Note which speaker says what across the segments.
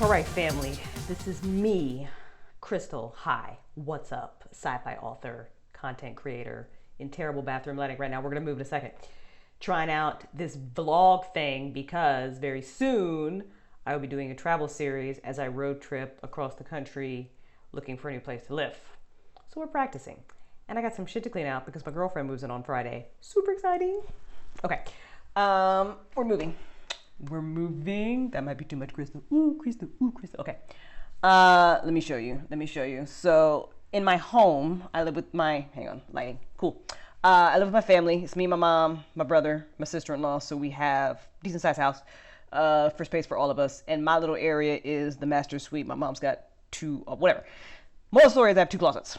Speaker 1: All right, family, this is me, Crystal. Hi, what's up? Sci-fi author, content creator, in terrible bathroom lighting right now. We're gonna move in a second. Trying out this vlog thing because very soon I will be doing a travel series as I road trip across the country looking for a new place to live. So we're practicing. And I got some shit to clean out because my girlfriend moves in on Friday. Super exciting. Okay, we're moving. We're moving. That might be too much, Crystal. Ooh, Crystal. Ooh, Crystal. Okay. Let me show you. So in my home, I live with my, hang on, lighting. Cool. I live with my family. It's me, my mom, my brother, my sister-in-law. So we have decent sized house for space for all of us. And my little area is the master suite. My mom's got two, whatever. Moral story is I have two closets.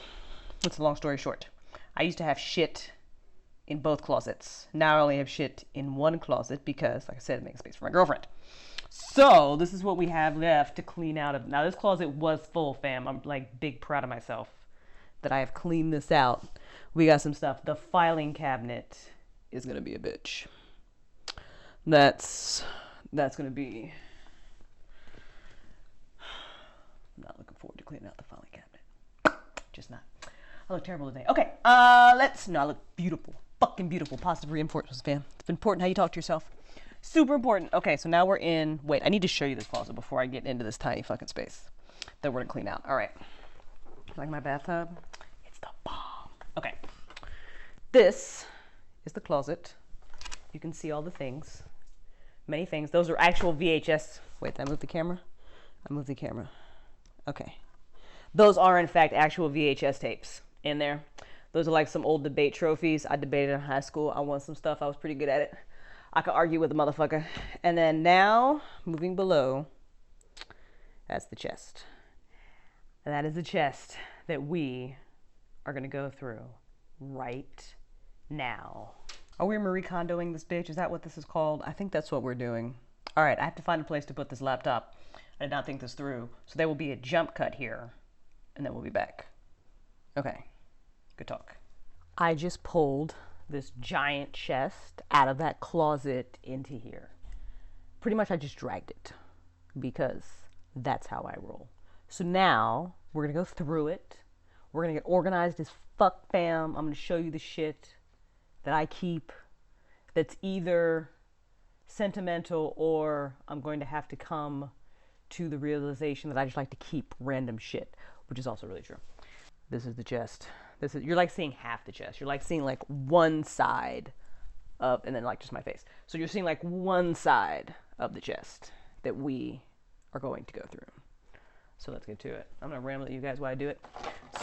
Speaker 1: What's the long story short? I used to have shit in both closets. Now I only have shit in one closet because, like I said, it makes space for my girlfriend. So this is what we have left to clean out of. Now this closet was full, fam. I'm like big proud of myself that I have cleaned this out. We got some stuff. The filing cabinet is gonna be a bitch. That's gonna be. I'm not looking forward to cleaning out the filing cabinet. Just not. I look terrible today. Okay, I look beautiful. Fucking beautiful. Positive reinforcements, fam. It's important how you talk to yourself. Super important. Okay, so now we're in, wait, I need to show you this closet before I get into this tiny fucking space that we're gonna clean out. All right. Like my bathtub? It's the bomb. Okay. This is the closet. You can see all the things. Many things. Those are actual VHS. Wait, did I move the camera? I moved the camera. Okay. Those are, in fact, actual VHS tapes in there. Those are like some old debate trophies. I debated in high school. I won some stuff. I was pretty good at it. I could argue with a motherfucker. And then now, moving below, that's the chest. And that is the chest that we are going to go through right now. Are we Marie Kondoing this bitch? Is that what this is called? I think that's what we're doing. All right, I have to find a place to put this laptop. I did not think this through. So there will be a jump cut here, and then we'll be back. Okay. Good talk. I just pulled this giant chest out of that closet into here. Pretty much I just dragged it because that's how I roll. So now we're gonna go through it. We're gonna get organized as fuck, fam. I'm gonna show you the shit that I keep that's either sentimental or I'm going to have to come to the realization that I just like to keep random shit, which is also really true. This is the chest. You're like seeing half the chest. You're like seeing like one side of, and then like just my face. So you're seeing like one side of the chest that we are going to go through. So let's get to it. I'm gonna ramble at you guys while I do it.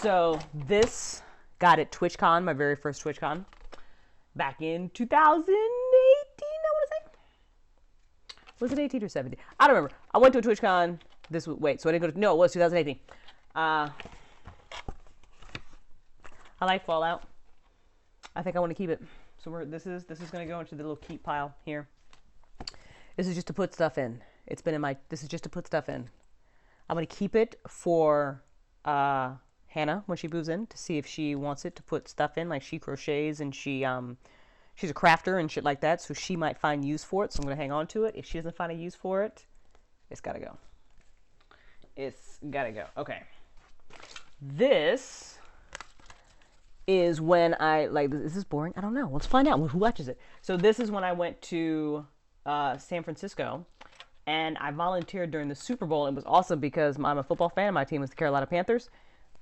Speaker 1: So this got at TwitchCon, my very first TwitchCon, back in 2018, I wanna say. Was it 18 or 17? I don't remember. I went to a TwitchCon this week. Wait, so I didn't go to, no, it was 2018. I like Fallout. I think I want to keep it. So this is going to go into the little keep pile here. This is just to put stuff in. This is just to put stuff in. I'm going to keep it for Hannah when she moves in to see if she wants it to put stuff in. Like she crochets and she's a crafter and shit like that. So she might find use for it. So I'm going to hang on to it. If she doesn't find a use for it, it's got to go. It's got to go. Okay. This is when I, like, is this boring? I don't know. Let's find out who watches it. So this is when I went to San Francisco and I volunteered during the Super Bowl. It was awesome because I'm a football fan. My team was the Carolina Panthers.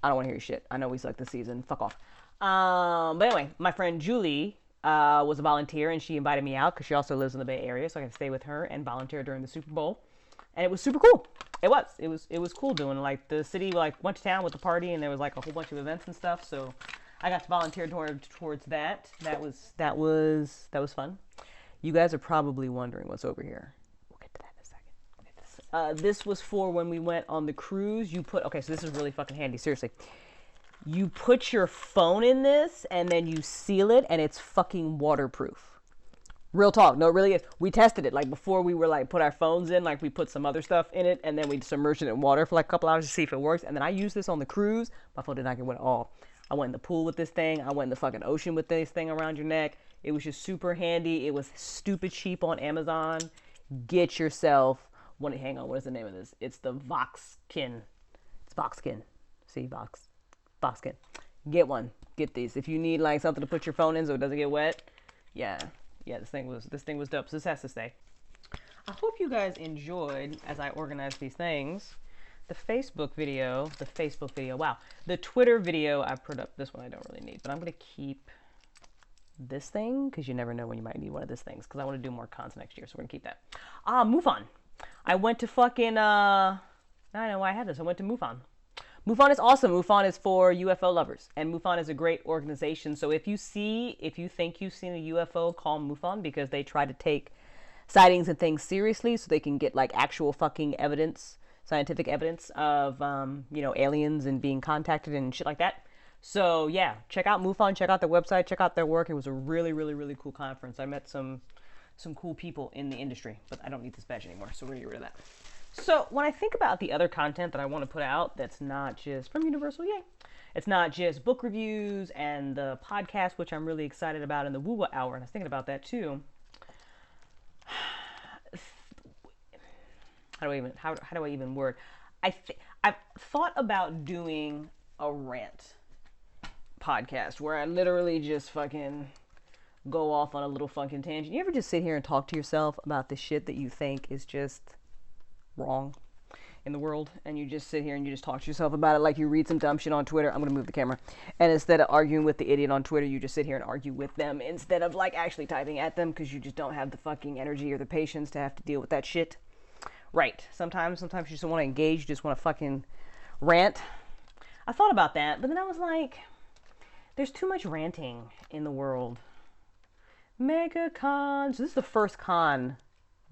Speaker 1: I don't want to hear your shit. I know we suck this season. Fuck off. But anyway, my friend Julie was a volunteer and she invited me out because she also lives in the Bay Area. So I could stay with her and volunteer during the Super Bowl. And it was super cool. It was cool doing, like, the city like went to town with the party and there was like a whole bunch of events and stuff. So I got to volunteer towards that. That was fun. You guys are probably wondering what's over here. We'll get to that in a second. This was for when we went on the cruise. Okay, so this is really fucking handy. Seriously. You put your phone in this and then you seal it and it's fucking waterproof. Real talk. No, it really is. We tested it. Like before we were like put our phones in, like we put some other stuff in it and then we submerged it in water for like a couple hours to see if it works. And then I used this on the cruise. My phone did not get wet at all. I went in the pool with this thing. I went in the fucking ocean with this thing around your neck. It was just super handy. It was stupid cheap on Amazon. Get yourself Hang on, what is the name of this? It's the Voxkin. It's Voxkin. See, Voxkin. Get one. Get these. If you need like something to put your phone in so it doesn't get wet. Yeah. This thing was dope. So this has to stay. I hope you guys enjoyed, as I organized these things, the Facebook video. Wow. The Twitter video I put up. This one I don't really need, but I'm going to keep this thing because you never know when you might need one of these things because I want to do more cons next year. So we're going to keep that. MUFON. I went to fucking, I don't know why I had this. I went to MUFON. MUFON is awesome. MUFON is for UFO lovers, and MUFON is a great organization. So if you think you've seen a UFO, call MUFON because they try to take sightings and things seriously so they can get like actual fucking evidence, scientific evidence of, aliens and being contacted and shit like that. So yeah, check out MUFON, check out their website, check out their work. It was a really, really, really cool conference. I met some cool people in the industry, but I don't need this badge anymore, so we're gonna get rid of that. So when I think about the other content that I want to put out that's not just from Universal, yay, it's not just book reviews and the podcast, which I'm really excited about, and the Woo Hour, and I was thinking about that too. How do I even word? I've thought about doing a rant podcast where I literally just fucking go off on a little fucking tangent. You ever just sit here and talk to yourself about the shit that you think is just wrong in the world, and you just sit here and you just talk to yourself about it like you read some dumb shit on Twitter? I'm gonna move the camera. And instead of arguing with the idiot on Twitter, you just sit here and argue with them instead of like actually typing at them because you just don't have the fucking energy or the patience to have to deal with that shit. Right. Sometimes you just don't want to engage, you just want to fucking rant. I thought about that, but then I was like, there's too much ranting in the world. Mega cons. This is the first con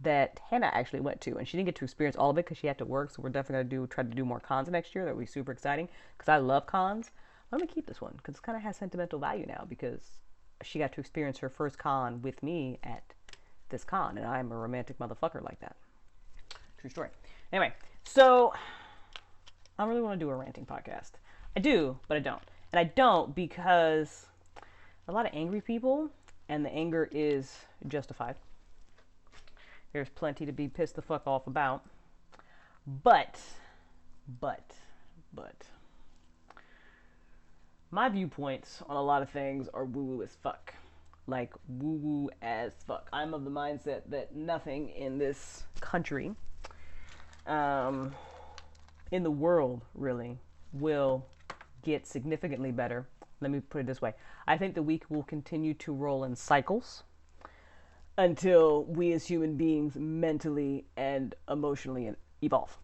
Speaker 1: that Hannah actually went to, and she didn't get to experience all of it because she had to work. So we're definitely gonna try to do more cons next year. That would be super exciting because I love cons. I'm gonna keep this one because it kind of has sentimental value now because she got to experience her first con with me at this con, and I'm a romantic motherfucker like that. True story. Anyway, so I really want to do a ranting podcast. I do, but I don't, and I don't because a lot of angry people, and the anger is justified. There's plenty to be pissed the fuck off about. But, my viewpoints on a lot of things are woo-woo as fuck. Like, woo-woo as fuck. I'm of the mindset that nothing in this country, in the world, really, will get significantly better. Let me put it this way. I think the week will continue to roll in cycles until we as human beings mentally and emotionally evolve.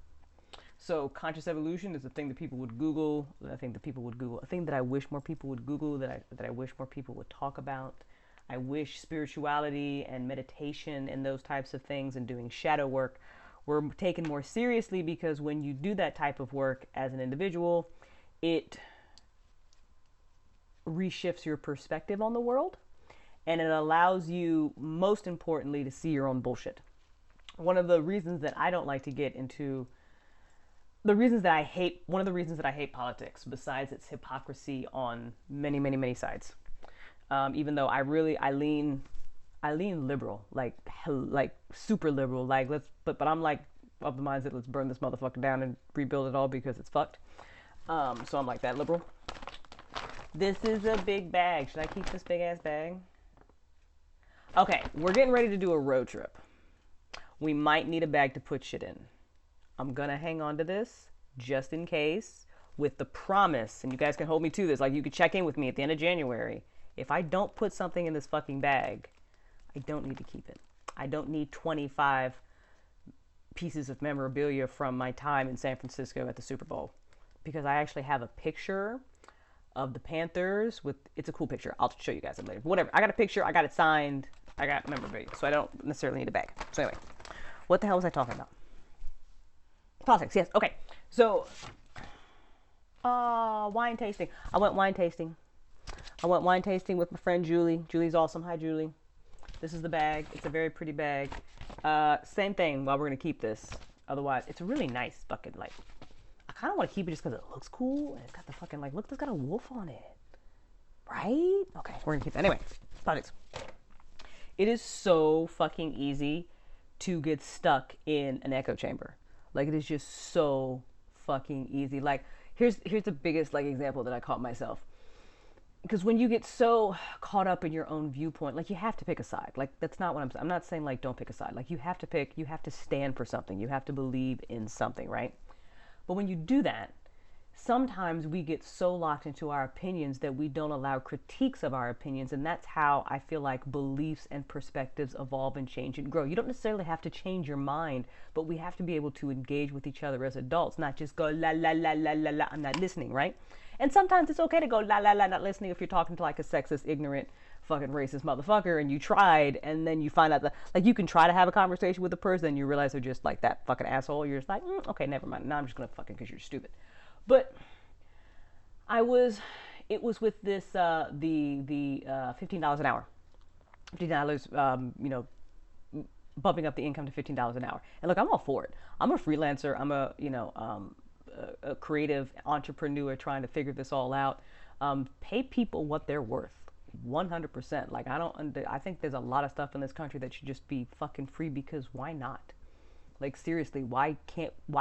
Speaker 1: So conscious evolution is a thing that people would Google. A thing that I wish more people would Google, that I wish more people would talk about. I wish spirituality and meditation and those types of things and doing shadow work were taken more seriously, because when you do that type of work as an individual, it reshifts your perspective on the world. And it allows you, most importantly, to see your own bullshit. One of the reasons that I don't like to get into one of the reasons that I hate politics, besides its hypocrisy on many, many, many sides. Even though I lean liberal, like super liberal, but I'm like of the mindset, let's burn this motherfucker down and rebuild it all because it's fucked. So I'm like that liberal. This is a big bag. Should I keep this big ass bag? Okay, we're getting ready to do a road trip. We might need a bag to put shit in. I'm gonna hang on to this just in case, with the promise, and you guys can hold me to this, like you could check in with me at the end of January. If I don't put something in this fucking bag, I don't need to keep it. I don't need 25 pieces of memorabilia from my time in San Francisco at the Super Bowl, because I actually have a picture of the Panthers it's a cool picture. I'll show you guys it later. Whatever. I got a picture. I got it signed. I got memorabilia. So I don't necessarily need a bag. So anyway, what the hell was I talking about? Politics. Yes. Okay. So, wine tasting. I went wine tasting with my friend Julie. Julie's awesome. Hi, Julie. This is the bag. It's a very pretty bag. Same thing. Well, we're going to keep this. Otherwise, it's a really nice bucket. Like, I kind of want to keep it just because it looks cool. And it's got the fucking, like, look, there's got a wolf on it. Right? Okay, we're going to keep that. Anyway, politics. It is so fucking easy to get stuck in an echo chamber. Like, it is just so fucking easy. Like, here's the biggest like example that I caught myself. Because when you get so caught up in your own viewpoint, like, you have to pick a side. Like, that's not what I'm not saying, like, don't pick a side. Like, you have to stand for something. You have to believe in something, right? But when you do that, sometimes we get so locked into our opinions that we don't allow critiques of our opinions. And that's how I feel like beliefs and perspectives evolve and change and grow. You don't necessarily have to change your mind, but we have to be able to engage with each other as adults, not just go la la la la la la, I'm not listening, right? And sometimes it's okay to go la la la, not listening, if you're talking to like a sexist, ignorant, fucking racist motherfucker and you tried, and then you find out that, like, you can try to have a conversation with a person and you realize they're just like that fucking asshole. You're just like, okay, never mind. Now I'm just gonna fucking, because you're stupid. But it was with this, the $15 an hour. $15, bumping up the income to $15 an hour. And look, I'm all for it. I'm a freelancer. I'm a creative entrepreneur trying to figure this all out. Pay people what they're worth. 100%. Like, I think there's a lot of stuff in this country that should just be fucking free, because why not? Like, seriously, why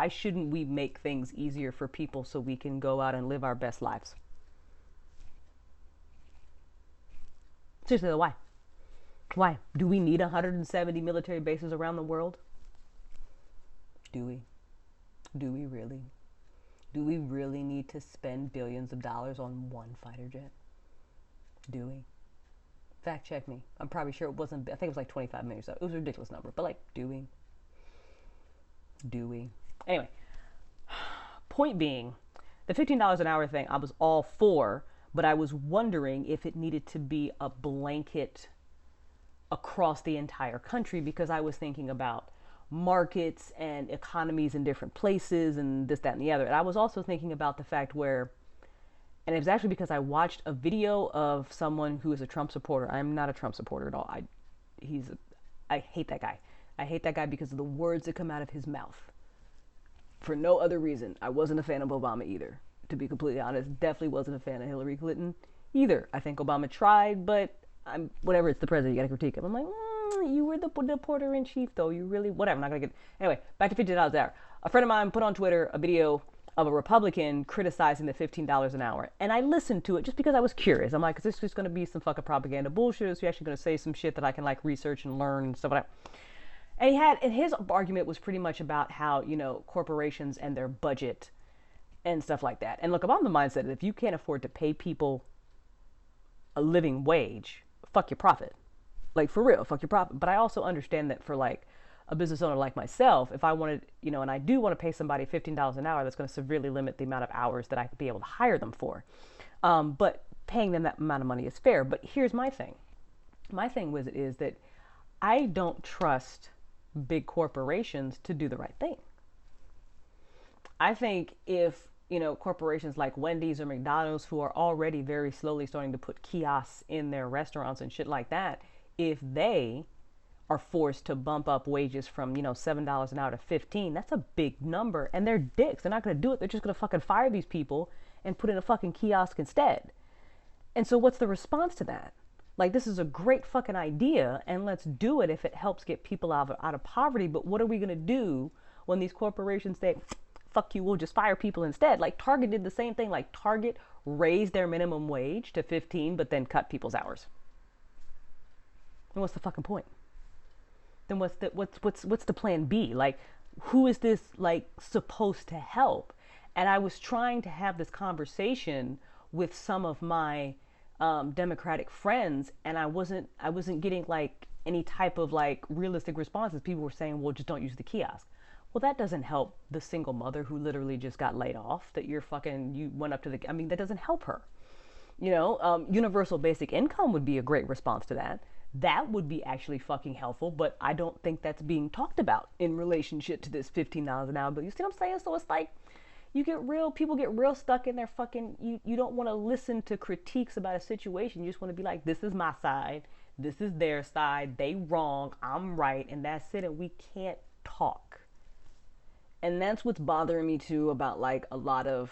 Speaker 1: shouldn't we make things easier for people so we can go out and live our best lives? Seriously, why? Why? Do we need 170 military bases around the world? Do we? Do we really? Do we really need to spend billions of dollars on one fighter jet? Do we? Fact check me. I'm probably sure it wasn't, I think it was like 25 million. So it was a ridiculous number. But, like, do we? Do we? Anyway, point being, the $15 an hour thing I was all for, but I was wondering if it needed to be a blanket across the entire country, because I was thinking about markets and economies in different places and this, that, and the other. And I was also thinking about the fact where, and it was actually because I watched a video of someone who is a Trump supporter. I'm not a Trump supporter at all. I hate that guy. I hate that guy because of the words that come out of his mouth. For no other reason. I wasn't a fan of Obama either, to be completely honest. Definitely wasn't a fan of Hillary Clinton either. I think Obama tried, but whatever, it's the president, you gotta critique him. I'm like, you were the reporter in chief, though. You really, whatever, I'm not gonna get. Anyway, back to $15 an hour. A friend of mine put on Twitter a video of a Republican criticizing the $15 an hour. And I listened to it just because I was curious. I'm like, is this just gonna be some fucking propaganda bullshit? Is he actually gonna say some shit that I can, like, research and learn and stuff like that? And his argument was pretty much about how, corporations and their budget and stuff like that. And look, I'm on the mindset that if you can't afford to pay people a living wage, fuck your profit. Like, for real, fuck your profit. But I also understand that for, like, a business owner like myself, if I wanted, and I do want to pay somebody $15 an hour, that's going to severely limit the amount of hours that I could be able to hire them for. But paying them that amount of money is fair. But here's my thing. My thing with it is that I don't trust big corporations to do the right thing. I think if, corporations like Wendy's or McDonald's, who are already very slowly starting to put kiosks in their restaurants and shit like that, if they are forced to bump up wages from, $7 an hour to $15, that's a big number. And they're dicks. They're not going to do it. They're just going to fucking fire these people and put in a fucking kiosk instead. And so what's the response to that? Like, this is a great fucking idea, and let's do it if it helps get people out of poverty. But what are we going to do when these corporations say, fuck you, we'll just fire people instead? Like, Target did the same thing. Like, Target raised their minimum wage to 15, but then cut people's hours. And what's the fucking point? Then what's the plan B? Like, who is this, like, supposed to help? And I was trying to have this conversation with some of my Democratic friends, and I wasn't getting, like, any type of, like, realistic responses. People were saying, well, just don't use the kiosk. Well, that doesn't help the single mother who literally just got laid off, that you went up to that doesn't help her. Universal basic income would be a great response to that. That would be actually fucking helpful, but I don't think that's being talked about in relationship to this $15 an hour. But you see what I'm saying? So it's like, people get real stuck in their fucking, you don't want to listen to critiques about a situation. You just want to be like, this is my side, this is their side, they wrong, I'm right, and that's it, and we can't talk. And that's what's bothering me too about, like, a lot of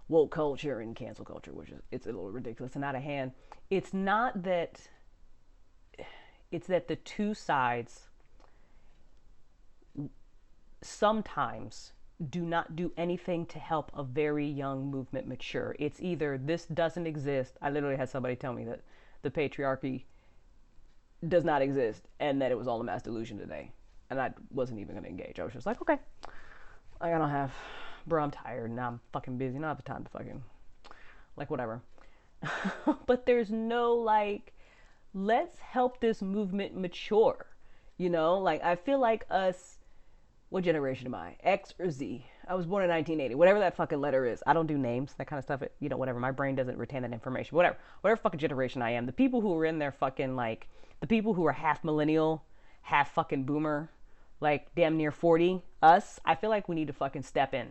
Speaker 1: woke culture and cancel culture, which is, it's a little ridiculous and out of hand. It's not that, it's that the two sides sometimes do not do anything to help a very young movement mature. It's either this doesn't exist. I literally had somebody tell me that the patriarchy does not exist and that it was all a mass delusion today. And I wasn't even going to engage. I was just like, okay, I don't have, bro, I'm tired and I'm fucking busy. I don't have the time to fucking, like, whatever. But there's no, like, let's help this movement mature. You know, like, I feel like us, what generation am I? X or Z? I was born in 1980. Whatever that fucking letter is. I don't do names, that kind of stuff. You know, whatever. My brain doesn't retain that information. Whatever fucking generation I am. The people who are in their fucking, like, the people who are half millennial, half fucking boomer, like damn near 40, us, I feel like we need to fucking step in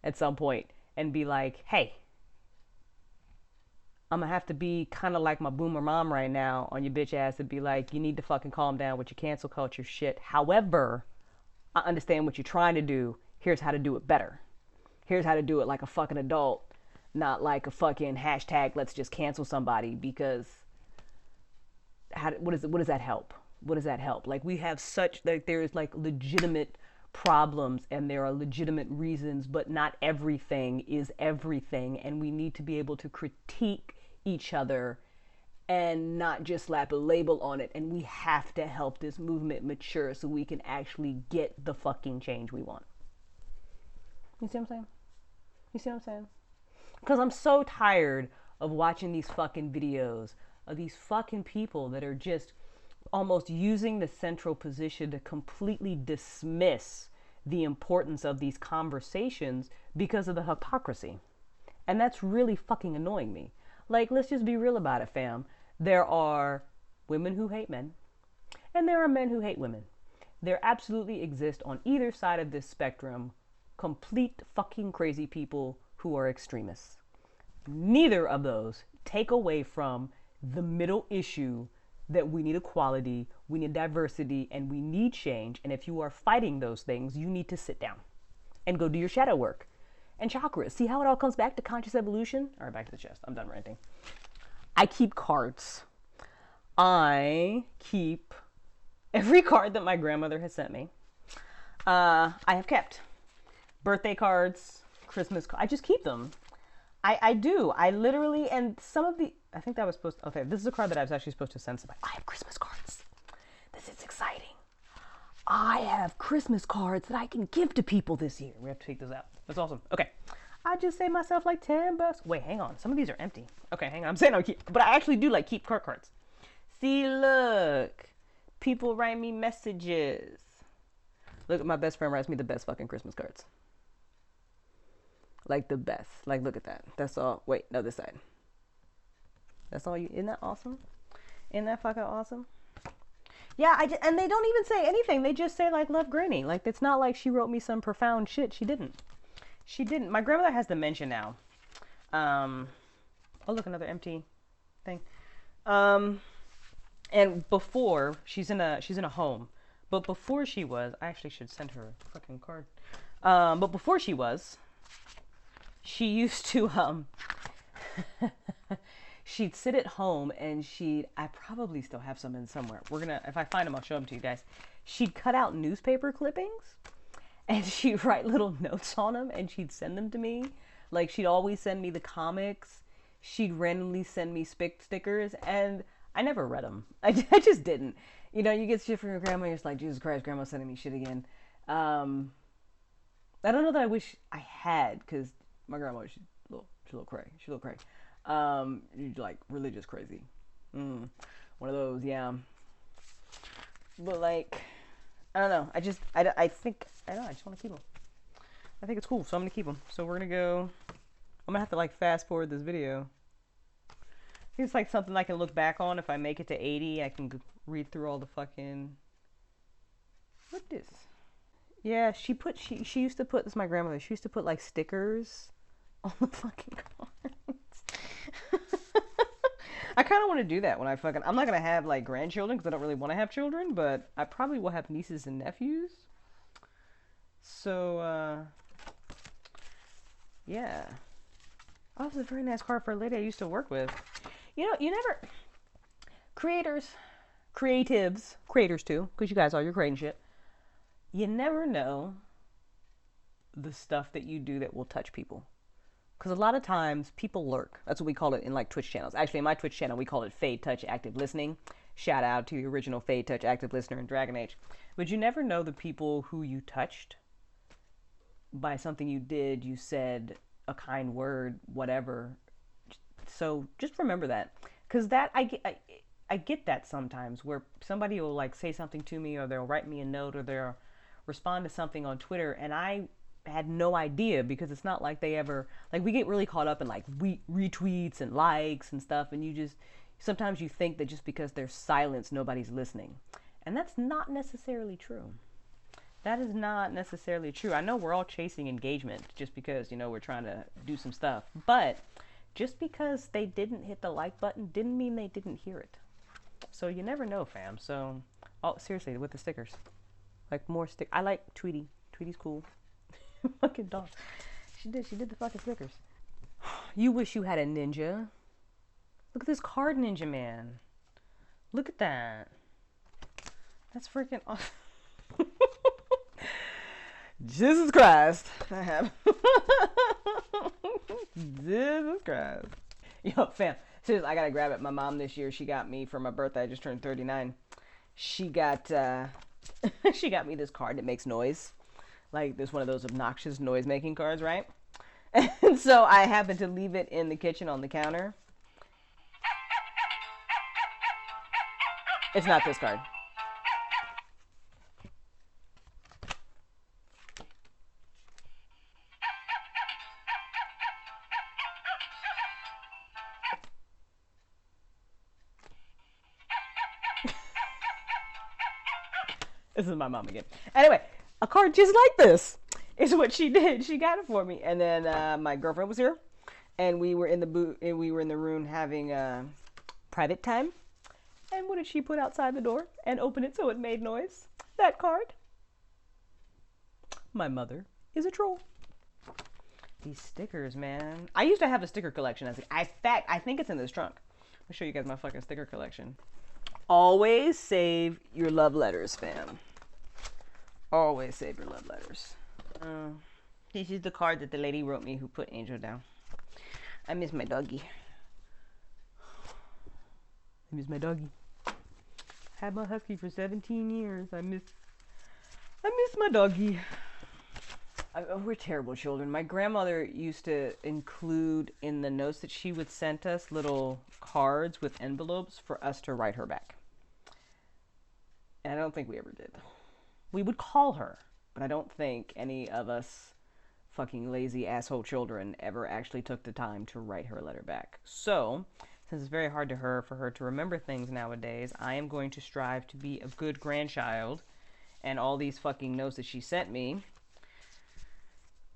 Speaker 1: at some point and be like, hey, I'm gonna have to be kind of like my boomer mom right now on your bitch ass and be like, you need to fucking calm down with your cancel culture shit. However, I understand what you're trying to do. Here's how to do it better. Here's how to do it like a fucking adult, not like a fucking hashtag let's just cancel somebody, because what does that help? What does that help? Like, we have such, like, there's like legitimate problems and there are legitimate reasons, but not everything is everything, and we need to be able to critique each other and not just slap a label on it. And we have to help this movement mature so we can actually get the fucking change we want. You see what I'm saying? You see what I'm saying? Because I'm so tired of watching these fucking videos of these fucking people that are just almost using the central position to completely dismiss the importance of these conversations because of the hypocrisy. And that's really fucking annoying me. Like, let's just be real about it, fam. There are women who hate men, and there are men who hate women. There absolutely exist on either side of this spectrum complete fucking crazy people who are extremists. Neither of those take away from the middle issue that we need equality, we need diversity, and we need change. And if you are fighting those things, you need to sit down and go do your shadow work and chakras. See how it all comes back to conscious evolution? All right, back to the chest. I'm done ranting. I keep cards. I keep every card that my grandmother has sent me. I have kept birthday cards, Christmas cards. I just keep them. I do. I literally, and some of the, I think that was supposed to, okay, this is a card that I was actually supposed to send somebody. I have Christmas cards. This is exciting. I have Christmas cards that I can give to people this year. We have to take this out. That's awesome. Okay. I just saved myself like $10. Wait, hang on. Some of these are empty. Okay, hang on. I'm saying I keep, but I actually do like keep card cards. See, look. People write me messages. Look, my best friend writes me the best fucking Christmas cards. Like the best. Like, look at that. That's all. Wait, no, this side. That's all you. Isn't that awesome? Isn't that fucking awesome? Yeah, and they don't even say anything. They just say, like, love Granny. Like, it's not like she wrote me some profound shit. She didn't. She didn't. My grandmother has dementia now. Oh, look, another empty thing. And before, she's in a home. But before she was, I actually should send her a fucking card. But before she used to, she'd sit at home and I probably still have some in somewhere. If I find them, I'll show them to you guys. She'd cut out newspaper clippings and she'd write little notes on them and she'd send them to me. Like, she'd always send me the comics. She'd randomly send me stickers, and I never read them. I just didn't. You know, you get shit from your grandma, you're just like, Jesus Christ, grandma's sending me shit again. I don't know that I wish I had, because my grandma, she's a little cray. She's a little cray. She's like religious crazy. One of those, yeah. But like, I don't know. I think, I don't know, I just want to keep them. I think it's cool, so I'm going to keep them. So we're going to go, I'm going to have to like fast forward this video. I think it's like something I can look back on. If I make it to 80, I can read through all the fucking, what this? Yeah, she used to put, this is my grandmother, she used to put like stickers on the fucking cards. I kind of want to do that when I'm not going to have like grandchildren because I don't really want to have children, but I probably will have nieces and nephews. So, yeah. Oh, this is a very nice card for a lady I used to work with. You know, you never, creators too, because you guys are, you're creating shit. You never know the stuff that you do that will touch people. Because a lot of times people lurk. That's what we call it in like Twitch channels. Actually, in my Twitch channel, we call it Fade Touch Active Listening. Shout out to the original Fade Touch Active Listener in Dragon Age. But you never know the people who you touched by something you did, you said, a kind word, whatever. So just remember that. Because that, I get that sometimes where somebody will like say something to me, or they'll write me a note, or they'll respond to something on Twitter, and I had no idea, because it's not like they ever, like, we get really caught up in like retweets and likes and stuff, and you just, sometimes you think that just because there's silence nobody's listening, and that's not necessarily true. That is not necessarily true. I know we're all chasing engagement just because, you know, we're trying to do some stuff, but just because they didn't hit the like button didn't mean they didn't hear it. So you never know, fam. So, oh, seriously, with the stickers, like more stick. I like Tweety. Tweety's cool. Fucking dog. She did the fucking stickers. You wish you had a ninja. Look at this card ninja, man. Look at that. That's freaking awesome. Jesus Christ. I have. Jesus Christ. Yo, fam. Seriously, I gotta grab it. My mom this year, she got me for my birthday. I just turned 39. She got she got me this card that makes noise. Like, there's one of those obnoxious noise-making cards, right? And so I happened to leave it in the kitchen on the counter. It's not this card. This is my mom again. Anyway, a card just like this is what she did. She got it for me, and then my girlfriend was here, and we were in the room having private time. And what did she put outside the door and open it so it made noise? That card. My mother is a troll. These stickers, man. I used to have a sticker collection. I think it's in this trunk. I'll show you guys my fucking sticker collection. Always save your love letters, fam. Always save your love letters. This is the card that the lady wrote me who put Angel down. I miss my doggy. I miss my doggy. Had my husky for 17 years. I miss my doggy. We're terrible children. My grandmother used to include in the notes that she would send us little cards with envelopes for us to write her back. And I don't think we ever did. We would call her, but I don't think any of us fucking lazy asshole children ever actually took the time to write her a letter back. So, since it's very hard for her to remember things nowadays, I am going to strive to be a good grandchild, and all these fucking notes that she sent me,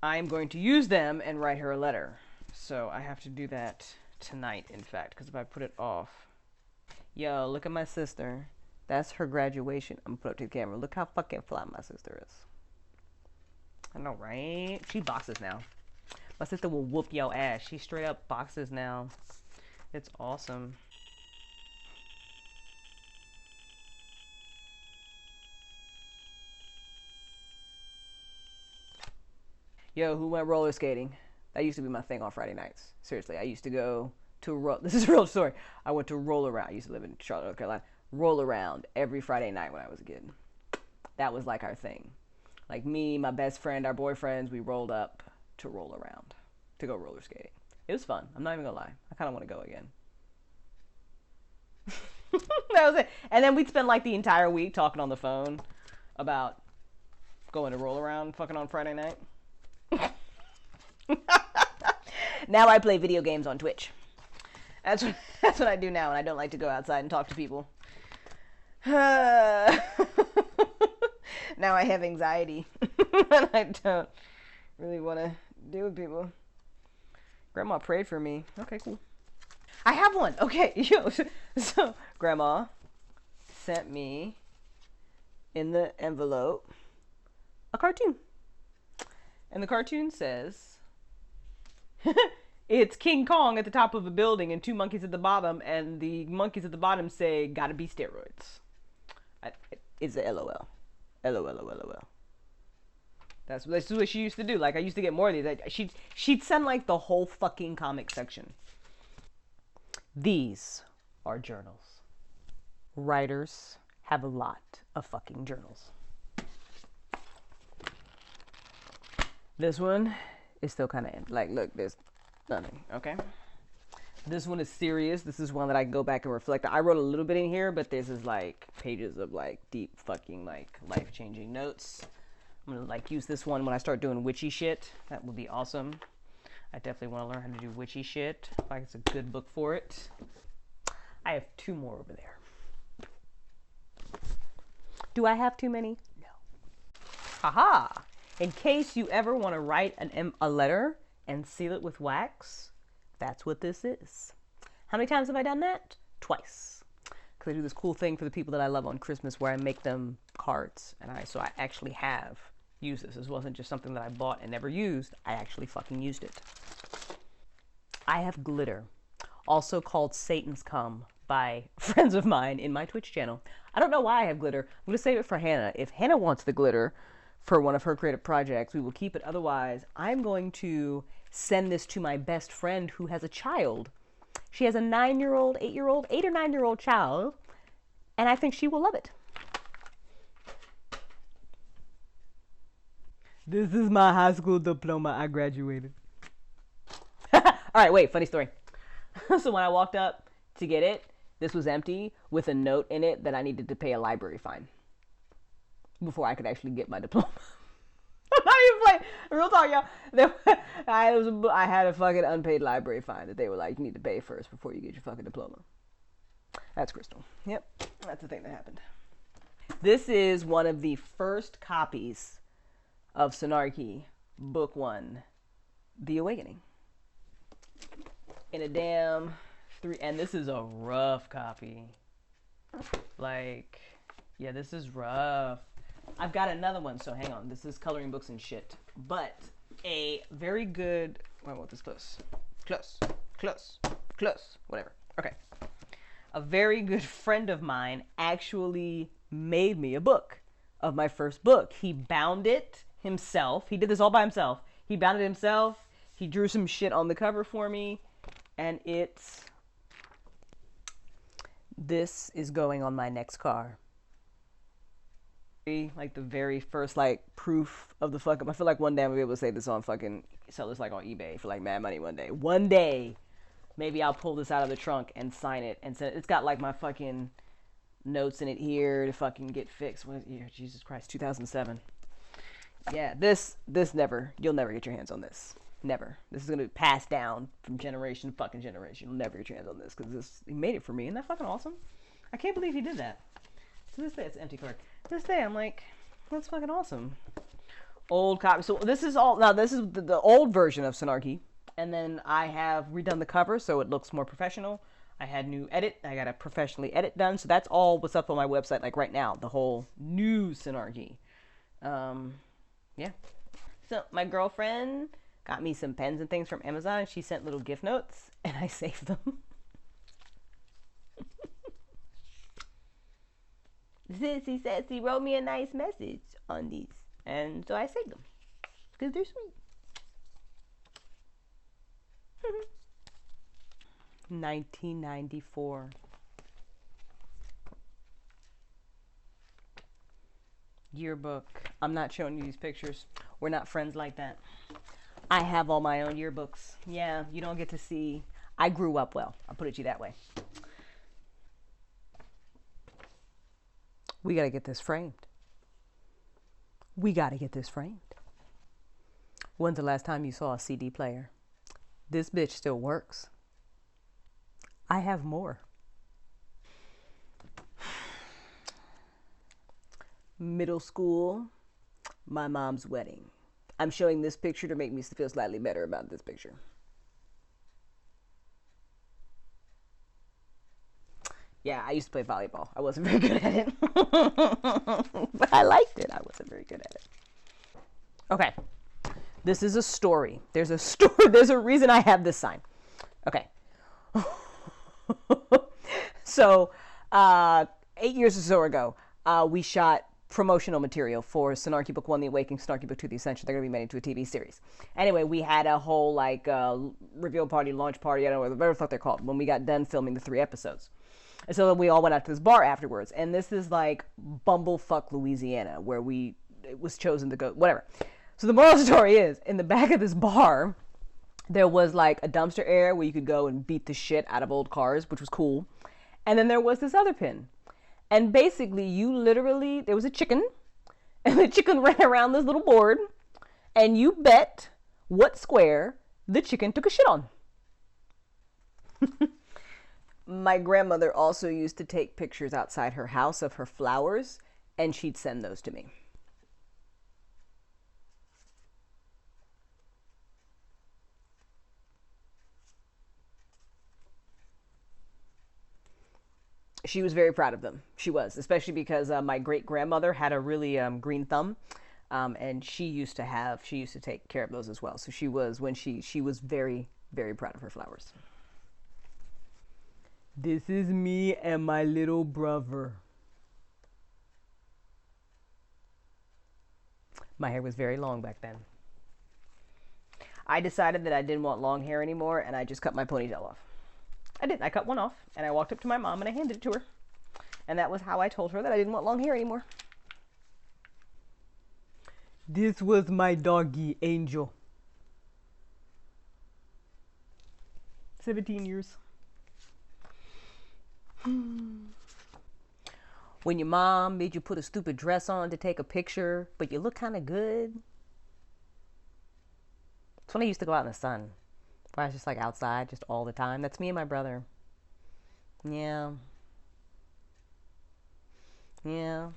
Speaker 1: I'm going to use them and write her a letter. So I have to do that tonight, in fact, because if I put it off... Yo, look at my sister. That's her graduation. I'm gonna put it up to the camera. Look how fucking fly my sister is. I know, right? She boxes now. My sister will whoop your ass. She straight up boxes now. It's awesome. Yo, who went roller skating? That used to be my thing on Friday nights. Seriously, I used to go to this is a real story. I went to roll around. I used to live in Charlotte, North Carolina. Roll around every Friday night when I was a kid. That was like our thing. Like me, my best friend, our boyfriends, we rolled up to roll around, to go roller skating. It was fun. I'm not even gonna lie. I kind of want to go again. That was it. And then we'd spend like the entire week talking on the phone about going to roll around fucking on Friday night. Now I play video games on Twitch. That's what I do now, and I don't like to go outside and talk to people. Now I have anxiety, and I don't really want to deal with people. Grandma prayed for me. Okay, cool. I have one. Okay, so Grandma sent me in the envelope a cartoon, and the cartoon says, it's King Kong at the top of a building and two monkeys at the bottom, and the monkeys at the bottom say, gotta be steroids. It's a LOL. LOL. This is what she used to do. Like, I used to get more of these. She'd send, like, the whole fucking comic section. These are journals. Writers have a lot of fucking journals. This one is still kind of, like, look, there's nothing, okay? This one is serious. This is one that I can go back and reflect. I wrote a little bit in here, but this is, like, pages of, like, deep fucking, like, life-changing notes. I'm gonna, like, use this one when I start doing witchy shit. That would be awesome. I definitely want to learn how to do witchy shit. Like, it's a good book for it. I have 2 more over there. Do I have too many? No. Haha! In case you ever want to write a letter and seal it with wax, that's what this is. How many times have I done that? Twice. Because I do this cool thing for the people that I love on Christmas where I make them cards. So I actually have used this. This wasn't just something that I bought and never used. I actually fucking used it. I have glitter, also called Satan's Cum, by friends of mine in my Twitch channel. I don't know why I have glitter. I'm going to save it for Hannah. If Hannah wants the glitter for one of her creative projects, we will keep it. Otherwise, I'm going to send this to my best friend who has a child. She has a 9-year-old, 8 or 9-year-old child, and I think she will love it. This is my high school diploma. I graduated. All right, wait, funny story. So when I walked up to get it, this was empty with a note in it that I needed to pay a library fine before I could actually get my diploma. I'm not even playing. Real talk, y'all. I had a fucking unpaid library fine that they were like, you need to pay first before you get your fucking diploma. That's Crystal. Yep, that's the thing that happened. This is one of the first copies of Scifi, Book 1, The Awakening. In a damn 3, and this is a rough copy. Like, yeah, this is rough. I've got another one, so hang on. This is coloring books and shit. But a very good, I want this close, whatever. Okay. A very good friend of mine actually made me a book of my first book. He bound it himself. He did this all by himself. He bound it himself. He drew some shit on the cover for me. And this is going on my next car. Like the very first like proof of the fucking, I feel like one day I'm gonna be able to say this on fucking, sell this like on eBay for like mad money one day. One day, maybe I'll pull this out of the trunk and sign it and send it. It's got like my fucking notes in it here to fucking get fixed. What year? Jesus Christ, 2007. Yeah, this never, you'll never get your hands on this. Never. This is going to be passed down from generation to fucking generation. You'll never get your hands on this because he made it for me. Isn't that fucking awesome? I can't believe he did that. To this day, it's an empty card. To this day, I'm like, that's fucking awesome. Old copy. So this is all, now this is the old version of Scifi. And then I have redone the cover so it looks more professional. I had new edit. I got a professionally edit done. So that's all what's up on my website like right now. The whole new Scifi. Yeah. So my girlfriend got me some pens and things from Amazon. She sent little gift notes, and I saved them. Sissy says he wrote me a nice message on these, and so I saved them because they're sweet. 1994. Yearbook. I'm not showing you these pictures. We're not friends like that. I have all my own yearbooks. Yeah, you don't get to see. I grew up well. I'll put it to you that way. We got to get this framed. We got to get this framed. When's the last time you saw a CD player? This bitch still works. I have more. Middle school, my mom's wedding. I'm showing this picture to make me feel slightly better about this picture. Yeah, I used to play volleyball. I wasn't very good at it. But I liked it. I wasn't very good at it. Okay. This is a story. There's a story. There's a reason I have this sign. Okay. So, 8 years or so ago, we shot promotional material for Snarky Book 1, The Awakening, Snarky Book 2, The Ascension. They're going to be made into a TV series. Anyway, we had a whole, like, reveal party, launch party, I don't know, whatever the fuck they're called, when we got done filming the 3 episodes. And so we all went out to this bar afterwards. And this is, like, Bumblefuck, Louisiana, where it was chosen to go, whatever. So the moral of the story is, in the back of this bar, there was, like, a dumpster area where you could go and beat the shit out of old cars, which was cool. And then there was this other pin. And basically, there was a chicken, and the chicken ran around this little board, and you bet what square the chicken took a shit on. My grandmother also used to take pictures outside her house of her flowers, and she'd send those to me. She was very proud of them. She was, especially because my great-grandmother had a really green thumb, and she used to take care of those as well. So she was very, very proud of her flowers. This is me and my little brother. My hair was very long back then. I decided that I didn't want long hair anymore, and I just cut my ponytail off. I didn't. I cut one off, and I walked up to my mom, and I handed it to her. And that was how I told her that I didn't want long hair anymore. This was my doggy, Angel. 17 years. When your mom made you put a stupid dress on to take a picture, but you look kind of good. It's when I used to go out in the sun. I was just like outside just all the time. That's me and my brother. Yeah. Yeah.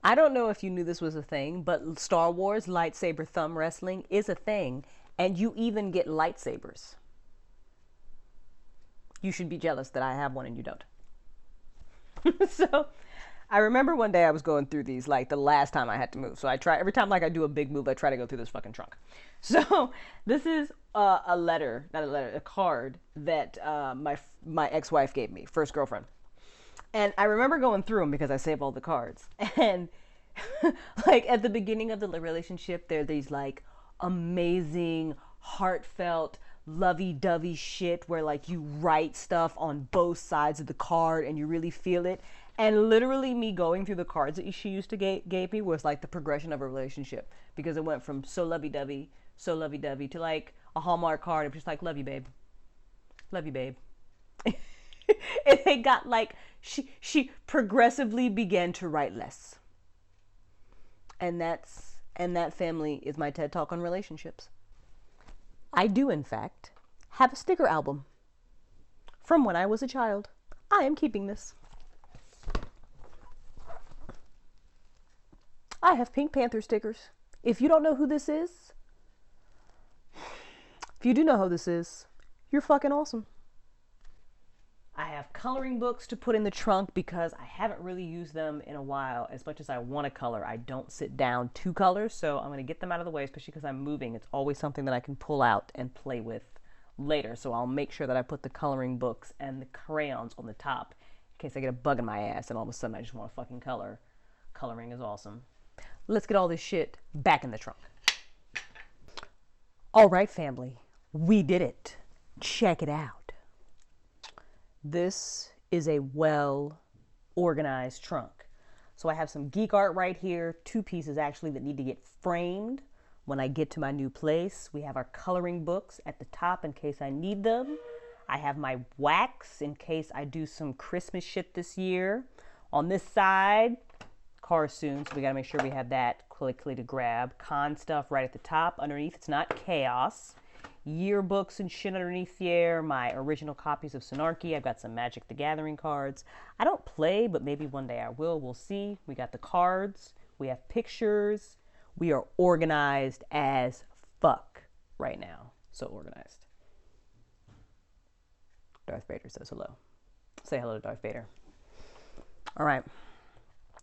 Speaker 1: I don't know if you knew this was a thing, but Star Wars lightsaber thumb wrestling is a thing, and you even get lightsabers. You should be jealous that I have one and you don't. So I remember one day I was going through these, like the last time I had to move. So I try, every time like I do a big move, I try to go through this fucking trunk. So this is a card that my ex-wife gave me, first girlfriend. And I remember going through them because I save all the cards. And like at the beginning of the relationship, there are these like amazing, heartfelt, lovey-dovey shit where like you write stuff on both sides of the card and you really feel it. And literally me going through the cards that she used to gave me was like the progression of a relationship, because it went from so lovey-dovey to like a Hallmark card. It was just like, love you, babe. Love you, babe. And they got like, she progressively began to write less. And that family is my TED Talk on relationships. I do, in fact, have a sticker album from when I was a child. I am keeping this. I have Pink Panther stickers. If you don't know who this is, if you do know who this is, you're fucking awesome. I have coloring books to put in the trunk because I haven't really used them in a while. As much as I want to color, I don't sit down to color, so I'm going to get them out of the way, especially because I'm moving. It's always something that I can pull out and play with later, so I'll make sure that I put the coloring books and the crayons on the top in case I get a bug in my ass and all of a sudden I just want to fucking color. Coloring is awesome. Let's get all this shit back in the trunk. All right, family, we did it. Check it out. This is a well-organized trunk. So I have some geek art right here, 2 pieces actually that need to get framed when I get to my new place. We have our coloring books at the top in case I need them. I have my wax in case I do some Christmas shit this year. On this side, cars soon, so we gotta make sure we have that quickly to grab. Con stuff right at the top. Underneath, it's not chaos. Yearbooks and shit underneath there, my original copies of Snarky. I've got some Magic the Gathering cards. I don't play, but maybe one day I will. We'll see. We got the cards. We have pictures. We are organized as fuck right now. So organized. Darth Vader says hello. Say hello to Darth Vader. All right.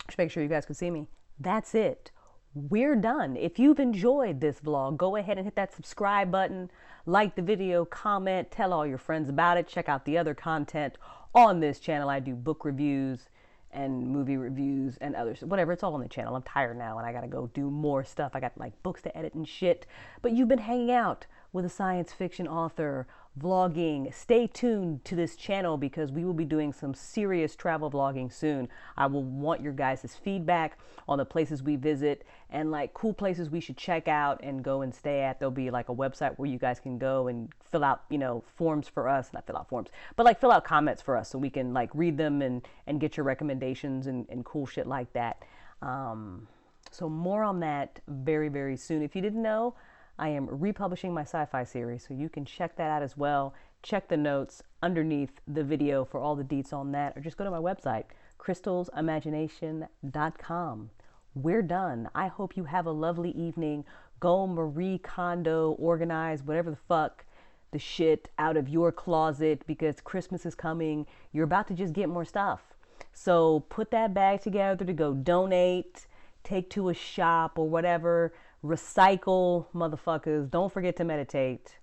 Speaker 1: Just make sure you guys can see me. That's it. we're done. If you've enjoyed this vlog, go ahead and hit that subscribe button, like the video, comment, tell all your friends about it. Check out the other content on this channel. I do book reviews and movie reviews and others, whatever. It's all on the channel. I'm tired now and I gotta go do more stuff. I got like books to edit and shit. But you've been hanging out with a science fiction author, vlogging. Stay tuned to this channel because we will be doing some serious travel vlogging soon. I will want your guys' feedback on the places we visit and like cool places we should check out and go and stay at. There'll be like a website where you guys can go and fill out, you know, forms for us, not fill out forms, but like fill out comments for us so we can like read them and get your recommendations and cool shit like that. So more on that very, very soon. If you didn't know, I am republishing my sci-fi series, so you can check that out as well. Check the notes underneath the video for all the deets on that, or just go to my website, crystalsimagination.com. We're done. I hope you have a lovely evening. Go Marie Kondo, organize whatever the fuck the shit out of your closet because Christmas is coming. You're about to just get more stuff. So put that bag together to go donate, take to a shop or whatever. Recycle, motherfuckers. Don't forget to meditate.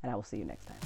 Speaker 1: And I will see you next time.